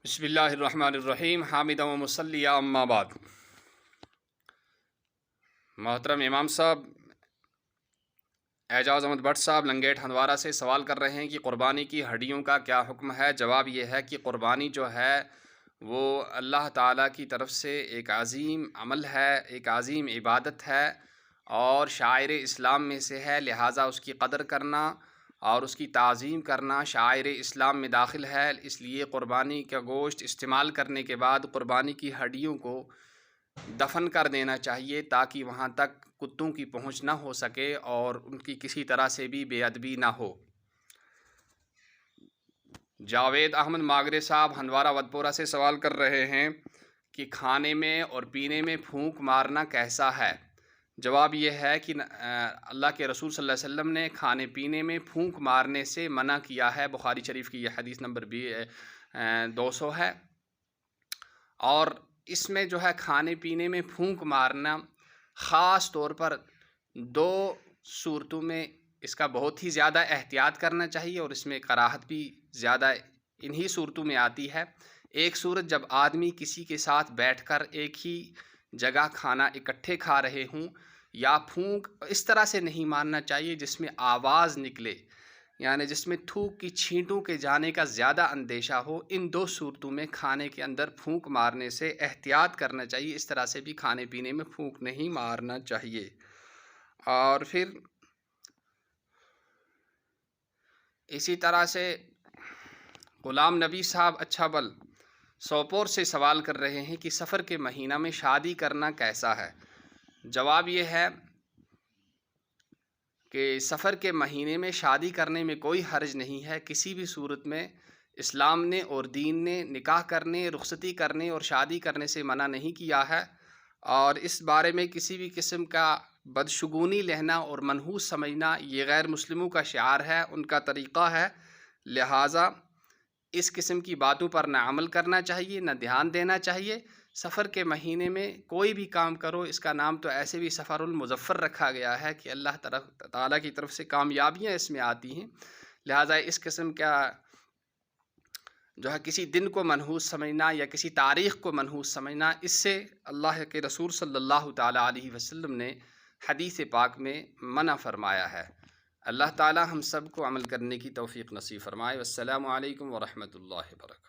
بسم اللہ الرحمن الرحیم حامد و مصلی اما بعد۔ محترم امام صاحب اعجاز احمد بٹ صاحب لنگیٹ ہندوارہ سے سوال کر رہے ہیں کہ قربانی کی ہڈیوں کا کیا حکم ہے۔ جواب یہ ہے کہ قربانی جو ہے وہ اللہ تعالیٰ کی طرف سے ایک عظیم عمل ہے، ایک عظیم عبادت ہے اور شعائر اسلام میں سے ہے، لہٰذا اس کی قدر کرنا اور اس کی تعظیم کرنا شعائر اسلام میں داخل ہے۔ اس لیے قربانی کا گوشت استعمال کرنے کے بعد قربانی کی ہڈیوں کو دفن کر دینا چاہیے تاکہ وہاں تک کتوں کی پہنچ نہ ہو سکے اور ان کی کسی طرح سے بھی بے ادبی نہ ہو۔ جاوید احمد ماگرے صاحب ہندوارہ ودپورہ سے سوال کر رہے ہیں کہ کھانے میں اور پینے میں پھونک مارنا کیسا ہے۔ جواب یہ ہے کہ اللہ کے رسول صلی اللہ علیہ وسلم نے کھانے پینے میں پھونک مارنے سے منع کیا ہے۔ بخاری شریف کی یہ حدیث نمبر 200 ہے، اور اس میں جو ہے کھانے پینے میں پھونک مارنا خاص طور پر دو صورتوں میں اس کا بہت ہی زیادہ احتیاط کرنا چاہیے، اور اس میں کراہت بھی زیادہ انہی صورتوں میں آتی ہے۔ ایک صورت جب آدمی کسی کے ساتھ بیٹھ کر ایک ہی جگہ کھانا اکٹھے کھا رہے ہوں، یا پھونک اس طرح سے نہیں مارنا چاہیے جس میں آواز نکلے، یعنی جس میں تھوک کی چھینٹوں کے جانے کا زیادہ اندیشہ ہو۔ ان دو صورتوں میں کھانے کے اندر پھونک مارنے سے احتیاط کرنا چاہیے، اس طرح سے بھی کھانے پینے میں پھونک نہیں مارنا چاہیے۔ اور پھر اسی طرح سے غلام نبی صاحب اچھا بل سوپور سے سوال کر رہے ہیں کہ سفر کے مہینہ میں شادی کرنا کیسا ہے۔ جواب یہ ہے کہ سفر کے مہینے میں شادی کرنے میں کوئی حرج نہیں ہے۔ کسی بھی صورت میں اسلام نے اور دین نے نکاح کرنے، رخصتی کرنے اور شادی کرنے سے منع نہیں کیا ہے، اور اس بارے میں کسی بھی قسم کا بدشگونی لینا اور منحوس سمجھنا یہ غیر مسلموں کا شعار ہے، ان کا طریقہ ہے، لہٰذا اس قسم کی باتوں پر نہ عمل کرنا چاہیے، نہ دھیان دینا چاہیے۔ سفر کے مہینے میں کوئی بھی کام کرو، اس کا نام تو ایسے بھی سفر المظفر رکھا گیا ہے کہ اللہ تعالیٰ کی طرف سے کامیابیاں اس میں آتی ہیں، لہٰذا اس قسم کا جو ہے کسی دن کو منحوس سمجھنا یا کسی تاریخ کو منحوس سمجھنا، اس سے اللہ کے رسول صلی اللہ تعالیٰ علیہ وسلم نے حدیث پاک میں منع فرمایا ہے۔ اللہ تعالیٰ ہم سب کو عمل کرنے کی توفیق نصیب فرمائے۔ والسلام علیکم ورحمۃ اللہ وبرکاتہ۔